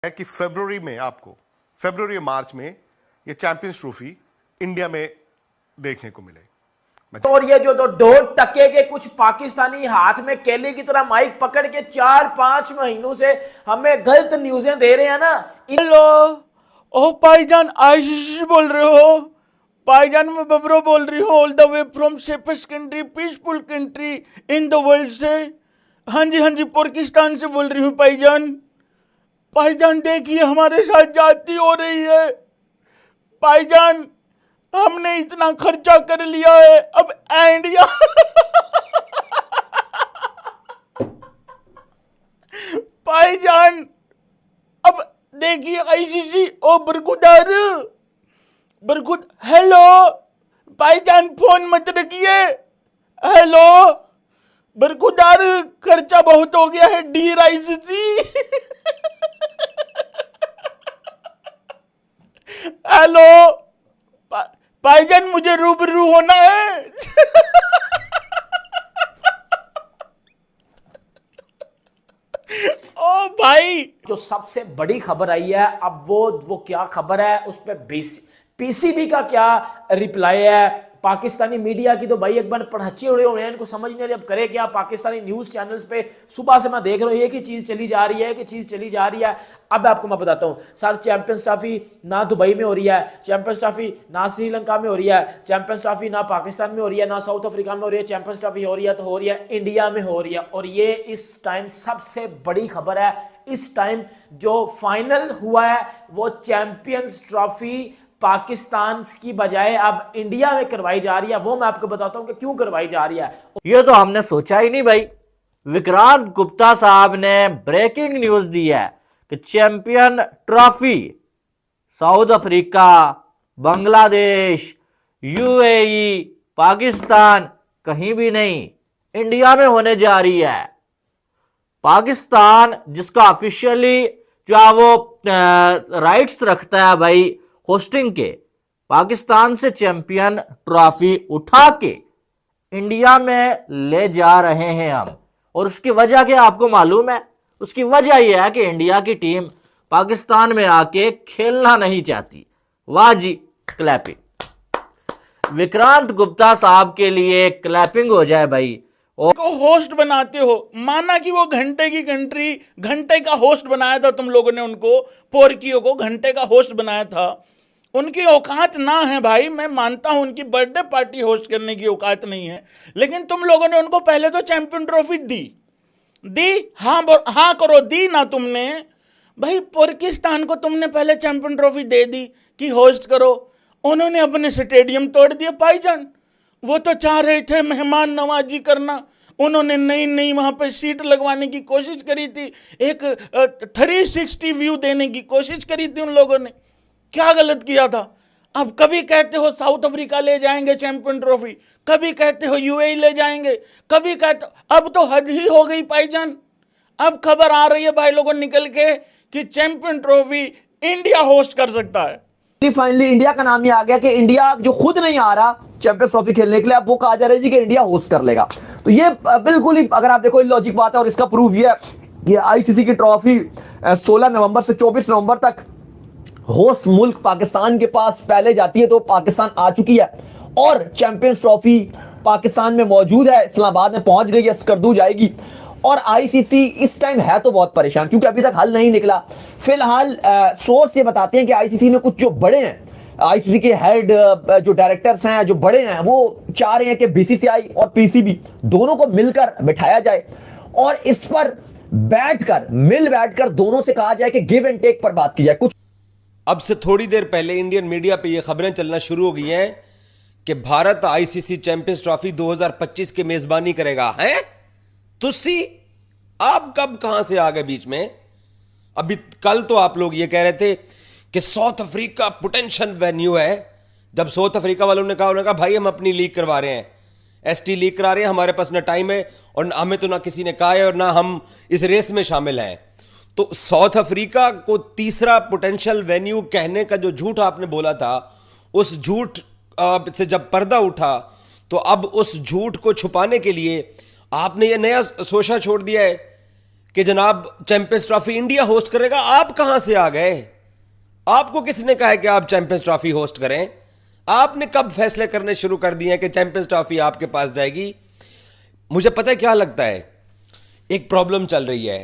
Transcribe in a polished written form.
है कि फरवरी या मार्च में ये चैंपियंस ट्रॉफी इंडिया में देखने को मिले। और ये जो 2% के कुछ पाकिस्तानी हाथ में केले की तरह माइक पकड़ के 4-5 महीनों से हमें गलत न्यूज़ें दे रहे हैं ना। हेलो, ओ भाईजान आशीष बोल रहे हो? भाईजान मैं बबरो बोल रही हूँ, all the way from safest country, peaceful country in the world से। हाँ जी, पाकिस्तान से बोल रही हूँ भाईजान। भाईजान देखिए हमारे साथ जाती हो रही है। भाईजान हमने इतना खर्चा कर लिया है, अब इंडिया भाईजान अब देखिए आईसीसी ओ बरगुद हेलो भाईजान फोन मत रखिए। हेलो बरगुदार खर्चा बहुत हो गया है डी आईसीसी। हेलो भाईजान मुझे रूबरू होना है। ओ भाई जो सबसे बड़ी खबर आई है अब वो क्या खबर है, उस पर पीसीबी का क्या रिप्लाई है। पाकिस्तानी मीडिया की तो भाई एक बार पढ़ाचे उड़े हुए हैं, इनको समझ नहीं आ रही अब करे क्या। पाकिस्तानी न्यूज चैनल्स पे सुबह से मैं देख रहा हूँ एक ही चीज चली जा रही है। अब आपको मैं बताता हूँ सर, चैंपियंस ट्रॉफी ना दुबई में हो रही है, चैंपियंस ट्रॉफी ना श्रीलंका में हो रही है, चैंपियंस ट्रॉफी ना पाकिस्तान में हो रही है, ना साउथ अफ्रीका में हो रही है। चैंपियंस ट्रॉफी हो रही है तो हो रही है इंडिया में हो रही है। और ये इस टाइम सबसे बड़ी खबर है। इस टाइम जो फाइनल हुआ है वो चैंपियंस ट्रॉफी पाकिस्तान की बजाय अब इंडिया में करवाई जा रही है। वो मैं आपको बताता हूं कि क्यों करवाई जा रही है। ये तो हमने सोचा ही नहीं भाई। विक्रांत गुप्ता साहब ने ब्रेकिंग न्यूज दी है कि champion trophy south Africa, Bangladesh, UAE, Pakistan कहीं भी नहीं, इंडिया में होने जा रही है। पाकिस्तान जिसका ऑफिशियली जो वो राइट्स रखता है भाई होस्टिंग के, पाकिस्तान से चैंपियन ट्रॉफी उठा के इंडिया में ले जा रहे हैं हम। और उसकी वजह क्या आपको मालूम है? उसकी वजह यह है कि इंडिया की टीम पाकिस्तान में आके खेलना नहीं चाहती। वाह जी, क्लैपिंग विक्रांत गुप्ता साहब के लिए, क्लैपिंग हो जाए भाई। को होस्ट बनाते हो, माना कि वो घंटे की कंट्री, घंटे का होस्ट बनाया था तुम लोगों ने उनको, पोर्कियो को घंटे का होस्ट बनाया था। उनकी औकात ना है भाई, मैं मानता हूं उनकी बर्थडे पार्टी होस्ट करने की औकात नहीं है, लेकिन तुम लोगों ने उनको पहले तो चैंपियन ट्रॉफी दी। हाँ करो, दी ना तुमने भाई। पाकिस्तान को तुमने पहले चैंपियन ट्रॉफी दे दी कि होस्ट करो, उन्होंने अपने स्टेडियम तोड़ दिए भाईजान। वो तो चाह रहे थे मेहमान नवाजी करना, उन्होंने नई वहां पे सीट लगवाने की कोशिश करी थी, एक 360 व्यू देने की कोशिश करी थी उन लोगों ने। क्या गलत किया था? अब कभी कहते हो साउथ अफ्रीका ले जाएंगे चैंपियन ट्रॉफी, कभी कहते हो यूएई ले जाएंगे, कभी कहते अब तो हद ही हो गई भाईजान। अब खबर आ रही है भाई लोगों निकल के कि चैंपियन ट्रॉफी इंडिया होस्ट कर सकता है। फाइनली इंडिया का नाम ही आ गया कि इंडिया जो खुद नहीं आ रहा चैंपियंस ट्रॉफी खेलने के लिए, अब वो कहा जा रहा है जी कि इंडिया होस्ट कर लेगा। तो ये बिल्कुल ही अगर आप देखो लॉजिक बात है। और इसका प्रूफ ये है कि आईसीसी की ट्रॉफी 16 नवंबर से 24 नवंबर तक होस्ट मुल्क पाकिस्तान के पास पहले जाती है, तो पाकिस्तान आ चुकी है और चैंपियंस ट्रॉफी पाकिस्तान में मौजूद है, इस्लामाबाद में पहुंच रही है, स्कर्दू जाएगी। और आईसीसी इस टाइम है तो बहुत परेशान क्योंकि अभी तक हल नहीं निकला। फिलहाल सोर्स ये बताते हैं कि आईसीसी में कुछ जो बड़े हैं, आईसीसी के हेड जो डायरेक्टर्स हैं, जो बड़े हैं, वो चाह रहे हैं कि बीसीसीआई और पीसीबी दोनों को मिलकर बिठाया जाए और इस पर बैठकर दोनों से कहा जाए कि गिव एंड टेक पर बात की जाए। कुछ अब से थोड़ी देर पहले इंडियन मीडिया पे ये खबरें चलना शुरू हो गई हैं कि भारत आईसीसी चैंपियंस ट्रॉफी 2025 की मेजबानी करेगा। हैं तुसी आप कब कहां से आ गए बीच में? अभी कल तो आप लोग ये कह रहे थे कि साउथ अफ्रीका पोटेंशियल वेन्यू है। जब साउथ अफ्रीका वालों ने कहा भाई हम अपनी लीग करवा रहे हैं, एसटी लीग करा रहे हैं, हमारे पास ना टाइम है और हमें तो ना किसी ने कहा है और ना हम इस रेस में शामिल हैं। तो साउथ अफ्रीका को तीसरा पोटेंशियल वेन्यू कहने का जो झूठ आपने बोला था, उस झूठ से जब पर्दा उठा तो अब उस झूठ को छुपाने के लिए आपने ये नया सोचा छोड़ दिया है कि जनाब चैंपियंस ट्रॉफी इंडिया होस्ट करेगा। आप कहां से आ गए? आपको किसने कहा है कि आप चैंपियंस ट्रॉफी होस्ट करें? आपने कब फैसले करने शुरू कर दिए हैं कि चैंपियंस ट्रॉफी आपके पास जाएगी? मुझे पता है क्या लगता है, एक प्रॉब्लम चल रही है